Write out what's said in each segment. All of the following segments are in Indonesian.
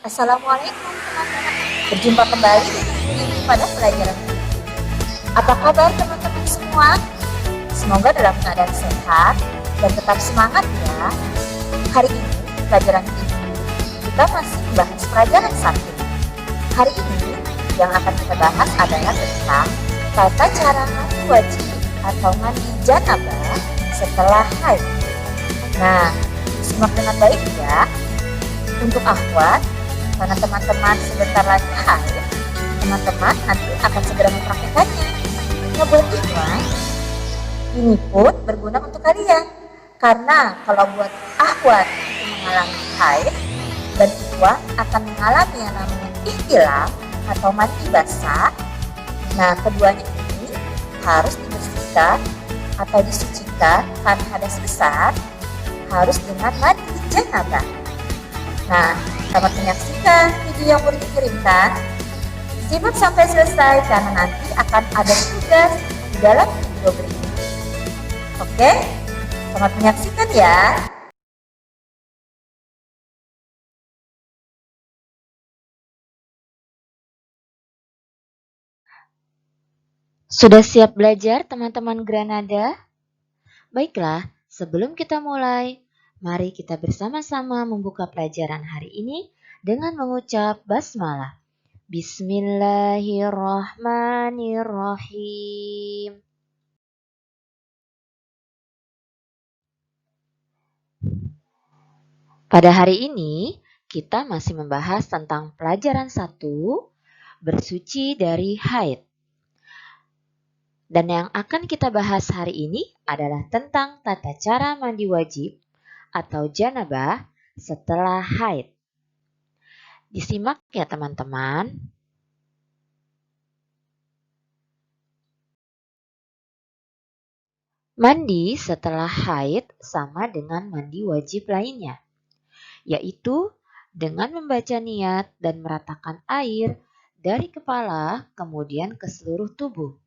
Assalamualaikum teman-teman. Berjumpa kembali dengan Yuni pada pelajaran ini. Apa kabar teman-teman semua? Semoga dalam keadaan sehat dan tetap semangat ya. Hari ini pelajaran ini kita masih membahas pelajaran 1. Hari ini yang akan kita bahas adalah tentang tata cara mandi wajib atau mandi janabah setelah haid. Nah, simak dengan baik ya. Untuk akhwat, karena teman-teman sebentar lagi haid, teman-teman nanti akan segera mempraktekannya. Nah, buat ikhwan, ini pun berguna untuk kalian. Karena kalau buat akhwat itu mengalami haid, dan ikhwan akan mengalami yang namanya ihtilam atau mandi basah. Nah, keduanya ini harus dibersihkan atau disucikan karena hadas besar, harus dengan mandi janabah. Nah, selamat menyaksikan video yang boleh dikirimkan. Simak sampai selesai karena nanti akan ada tugas di dalam video berikut. Oke, selamat menyaksikan ya. Sudah siap belajar teman-teman Granada? Baiklah, sebelum kita mulai, mari kita bersama-sama membuka pelajaran hari ini dengan mengucap basmalah. Bismillahirrahmanirrahim. Pada hari ini, kita masih membahas tentang pelajaran 1, bersuci dari haid. Dan yang akan kita bahas hari ini adalah tentang tata cara mandi wajib atau janabah setelah haid. Disimak ya teman-teman. Mandi setelah haid sama dengan mandi wajib lainnya, yaitu dengan membaca niat dan meratakan air dari kepala kemudian ke seluruh tubuh.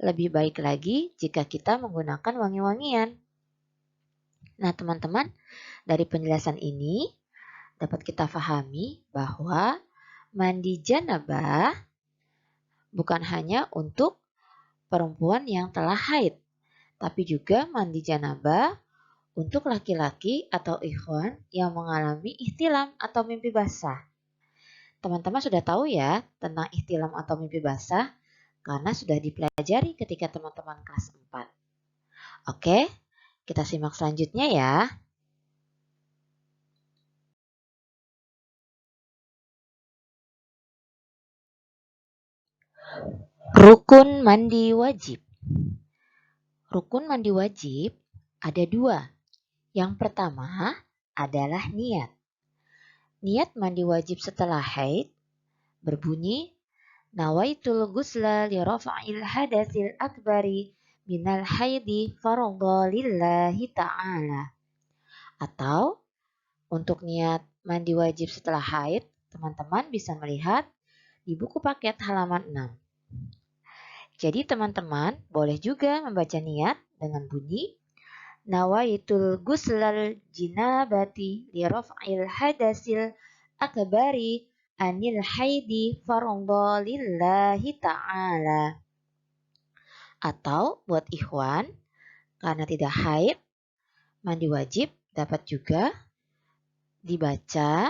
Lebih baik lagi jika kita menggunakan wangi-wangian. Nah teman-teman, dari penjelasan ini dapat kita pahami bahwa mandi janabah bukan hanya untuk perempuan yang telah haid, tapi juga mandi janabah untuk laki-laki atau ikhwan yang mengalami ihtilam atau mimpi basah. Teman-teman sudah tahu ya tentang ihtilam atau mimpi basah karena sudah dipelajari ketika teman-teman kelas 4. Oke, kita simak selanjutnya ya. Rukun mandi wajib. Rukun mandi wajib ada 2. Yang pertama adalah niat. Niat mandi wajib setelah haid berbunyi Nawaitul ghusla li rafa'il hadatsil akbari minal haidi faradha lillahi ta'ala. Atau untuk niat mandi wajib setelah haid, teman-teman bisa melihat di buku paket halaman 6. Jadi teman-teman boleh juga membaca niat dengan bunyi Nawaitul ghuslal jinabati li raf'il hadasil akbari anil haidi faradha lillahi ta'ala. Atau buat ikhwan, karena tidak haid, mandi wajib dapat juga dibaca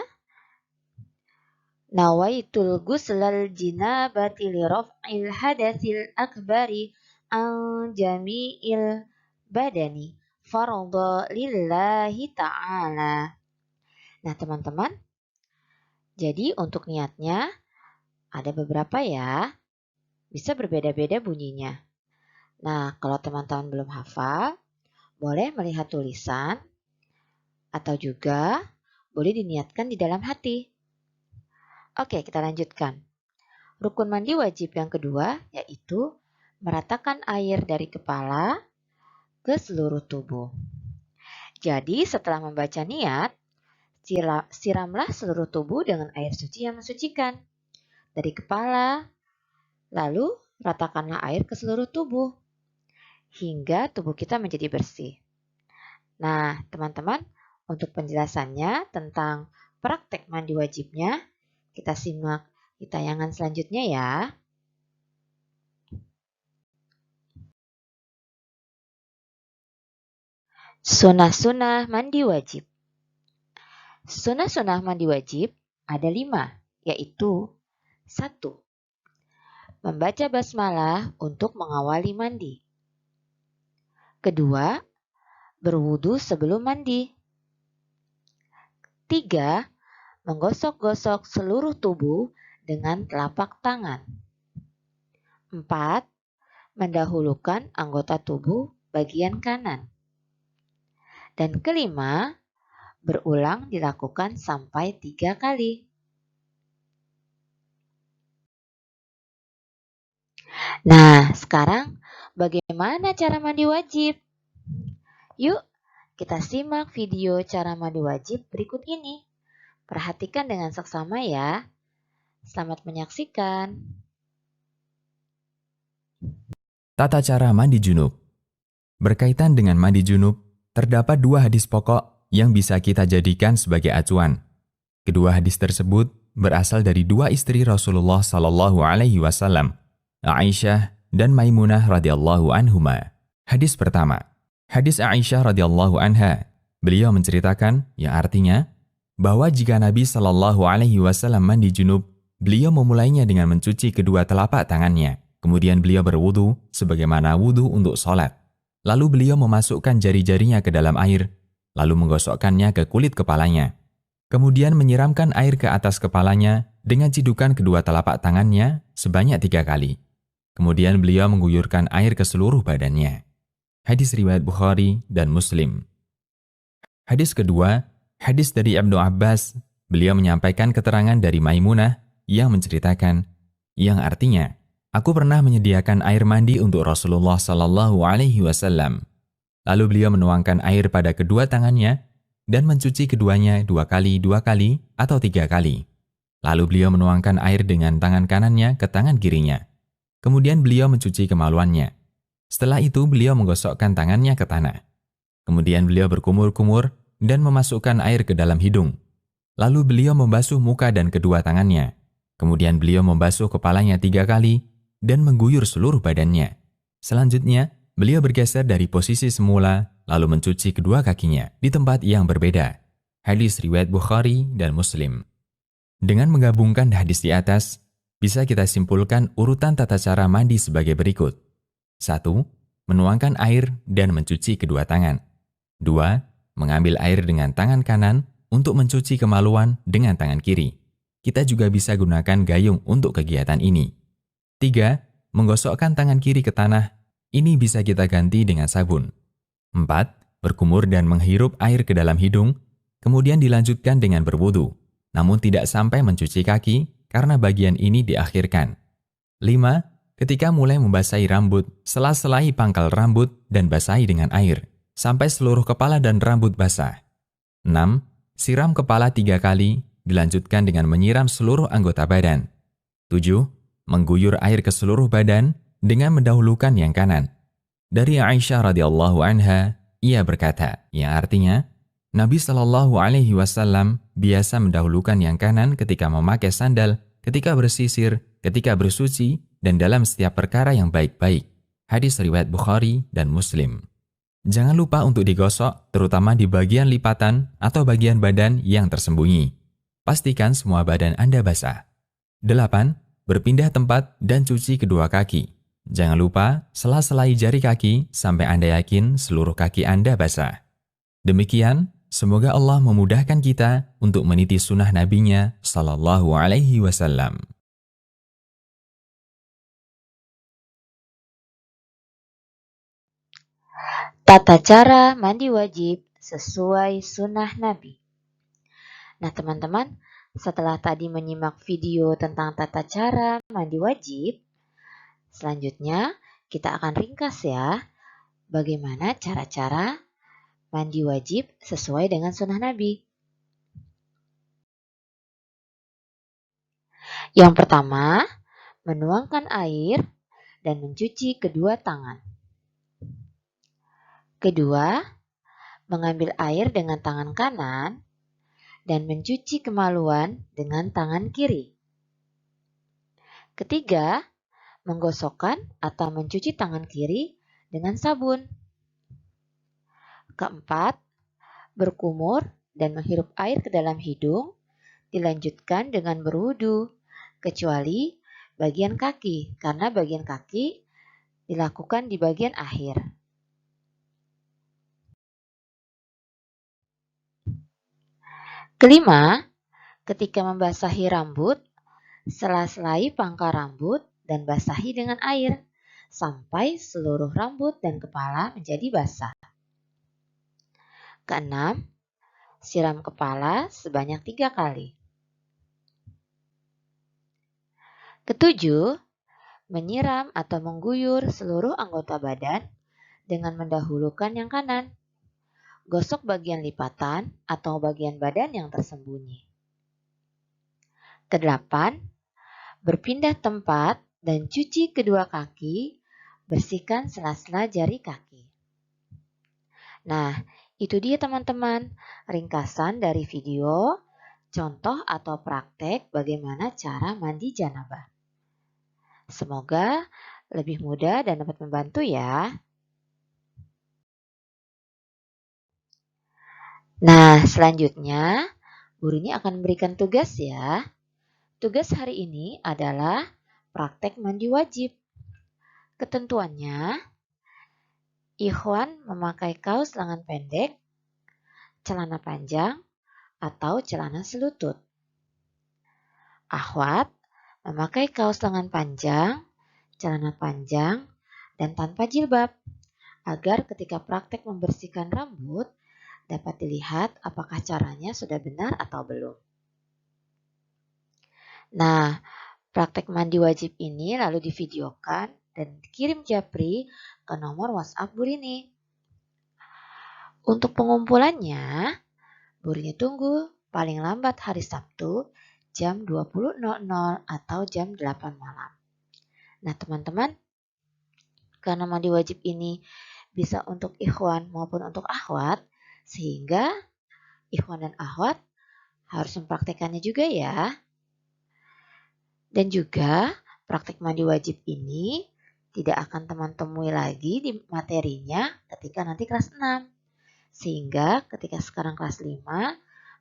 Nawaitul ghuslal jinabati li raf'il hadasil akbari an jami'il badani faradha lillahi ta'ala. Nah teman-teman, jadi untuk niatnya ada beberapa ya, bisa berbeda-beda bunyinya. Nah, kalau teman-teman belum hafal, boleh melihat tulisan atau juga boleh diniatkan di dalam hati. Oke, kita lanjutkan. Rukun mandi wajib yang kedua yaitu meratakan air dari kepala ke seluruh tubuh. Jadi, setelah membaca niat, siramlah seluruh tubuh dengan air suci yang mensucikan. Dari kepala, lalu ratakanlah air ke seluruh tubuh, hingga tubuh kita menjadi bersih. Nah, teman-teman, untuk penjelasannya tentang praktek mandi wajibnya, Kita simak di tayangan selanjutnya ya. Sunnah-sunnah mandi wajib. Sunnah-sunnah mandi wajib ada 5, yaitu 1. Membaca basmalah untuk mengawali mandi. Kedua, berwudu sebelum mandi. 3. Menggosok-gosok seluruh tubuh dengan telapak tangan. 4. Mendahulukan anggota tubuh bagian kanan. Dan kelima, berulang dilakukan sampai 3 kali. Nah, sekarang bagaimana cara mandi wajib? Yuk, kita simak video cara mandi wajib berikut ini. Perhatikan dengan seksama ya. Selamat menyaksikan. Tata cara mandi junub. Berkaitan dengan mandi junub, terdapat 2 hadis pokok yang bisa kita jadikan sebagai acuan. Kedua hadis tersebut berasal dari 2 istri Rasulullah Sallallahu Alaihi Wasallam, Aisyah dan Maimunah radhiyallahu anhuma. Hadis pertama, hadis Aisyah radhiyallahu anha. Beliau menceritakan yang artinya bahwa jika Nabi Sallallahu Alaihi Wasallam mandi junub, beliau memulainya dengan mencuci kedua telapak tangannya. Kemudian beliau berwudu sebagaimana wudu untuk sholat. Lalu beliau memasukkan jari-jarinya ke dalam air, lalu menggosokkannya ke kulit kepalanya. Kemudian menyiramkan air ke atas kepalanya dengan cidukan kedua telapak tangannya sebanyak 3 kali. Kemudian beliau mengguyurkan air ke seluruh badannya. Hadis riwayat Bukhari dan Muslim. Hadis kedua, hadis dari Ibnu Abbas. Beliau menyampaikan keterangan dari Maimunah yang menceritakan, yang artinya, aku pernah menyediakan air mandi untuk Rasulullah Sallallahu Alaihi Wasallam. Lalu beliau menuangkan air pada kedua tangannya dan mencuci keduanya 2 kali atau 3 kali. Lalu beliau menuangkan air dengan tangan kanannya ke tangan kirinya. Kemudian beliau mencuci kemaluannya. Setelah itu beliau menggosokkan tangannya ke tanah. Kemudian beliau berkumur-kumur dan memasukkan air ke dalam hidung. Lalu beliau membasuh muka dan kedua tangannya. Kemudian beliau membasuh kepalanya 3 kali dan mengguyur seluruh badannya. Selanjutnya, beliau bergeser dari posisi semula, lalu mencuci kedua kakinya di tempat yang berbeda. Hadis riwayat Bukhari dan Muslim. Dengan menggabungkan hadis di atas, bisa kita simpulkan urutan tata cara mandi sebagai berikut. 1. Menuangkan air dan mencuci kedua tangan. 2. Mengambil air dengan tangan kanan untuk mencuci kemaluan dengan tangan kiri. Kita juga bisa gunakan gayung untuk kegiatan ini. 3. Menggosokkan tangan kiri ke tanah. Ini bisa kita ganti dengan sabun. 4. Berkumur dan menghirup air ke dalam hidung, kemudian dilanjutkan dengan berwudu, namun tidak sampai mencuci kaki karena bagian ini diakhirkan. 5. Ketika mulai membasahi rambut, sela-selahi pangkal rambut dan basahi dengan air, sampai seluruh kepala dan rambut basah. 6. Siram kepala 3 kali, dilanjutkan dengan menyiram seluruh anggota badan. 7. Mengguyur air ke seluruh badan dengan mendahulukan yang kanan. Dari Aisyah radhiyallahu anha, ia berkata, yang artinya, Nabi Shallallahu Alaihi Wasallam biasa mendahulukan yang kanan ketika memakai sandal, ketika bersisir, ketika bersuci, dan dalam setiap perkara yang baik-baik. Hadis riwayat Bukhari dan Muslim. Jangan lupa untuk digosok, terutama di bagian lipatan atau bagian badan yang tersembunyi. Pastikan semua badan Anda basah. 8. Berpindah tempat dan cuci kedua kaki. Jangan lupa sela-selai jari kaki sampai Anda yakin seluruh kaki Anda basah. Demikian, semoga Allah memudahkan kita untuk meniti sunnah Nabi-Nya Sallallahu Alaihi Wasallam. Tata cara mandi wajib sesuai sunnah Nabi. Nah teman-teman, setelah tadi menyimak video tentang tata cara mandi wajib, selanjutnya kita akan ringkas ya, bagaimana cara-cara mandi wajib sesuai dengan sunnah Nabi. Yang pertama, menuangkan air dan mencuci kedua tangan. Kedua, mengambil air dengan tangan kanan dan mencuci kemaluan dengan tangan kiri. Ketiga, menggosokkan atau mencuci tangan kiri dengan sabun. Keempat, berkumur dan menghirup air ke dalam hidung, dilanjutkan dengan berwudu, kecuali bagian kaki, karena bagian kaki dilakukan di bagian akhir. Kelima, ketika membasahi rambut, sela-selai pangkal rambut dan basahi dengan air sampai seluruh rambut dan kepala menjadi basah. Keenam, siram kepala sebanyak 3 kali. Ketujuh, menyiram atau mengguyur seluruh anggota badan dengan mendahulukan yang kanan. Gosok bagian lipatan atau bagian badan yang tersembunyi. Kedelapan, berpindah tempat dan cuci kedua kaki, bersihkan sela-sela jari kaki. Nah, itu dia teman-teman, ringkasan dari video, contoh atau praktek bagaimana cara mandi janabah. Semoga lebih mudah dan dapat membantu ya. Nah, selanjutnya Bu Rini akan memberikan tugas ya. Tugas hari ini adalah praktek mandi wajib. Ketentuannya, ikhwan memakai kaos lengan pendek, celana panjang, atau celana selutut. Akhwat memakai kaos lengan panjang, celana panjang, dan tanpa jilbab, agar ketika praktek membersihkan rambut, dapat dilihat apakah caranya sudah benar atau belum. Nah, praktek mandi wajib ini lalu divideokan dan dikirim Japri ke nomor WhatsApp Bu Rini. Untuk pengumpulannya, Bu Rini tunggu paling lambat hari Sabtu jam 20.00 atau jam 8 malam. Nah teman-teman, karena mandi wajib ini bisa untuk ikhwan maupun untuk akhwat, sehingga ikhwan dan akhwat harus mempraktekannya juga ya. Dan juga praktek mandi wajib ini tidak akan teman temui lagi di materinya ketika nanti kelas 6. Sehingga ketika sekarang kelas 5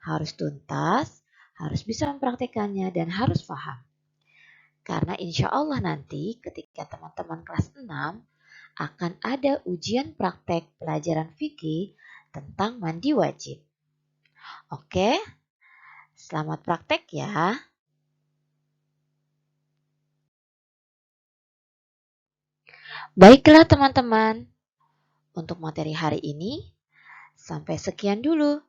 harus tuntas, harus bisa mempraktekannya dan harus paham. Karena insya Allah nanti ketika teman-teman kelas 6 akan ada ujian praktek pelajaran fikih tentang mandi wajib. Oke, selamat praktek ya. Baiklah teman-teman, untuk materi hari ini sampai sekian dulu.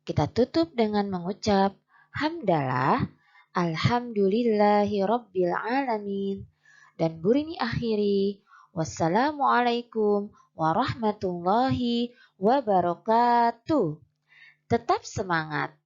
Kita tutup dengan mengucap hamdalah, alhamdulillahi rabbil alamin. Dan Bu Rini akhiri, wassalamualaikum warahmatullahi wabarakatuh. Tetap semangat.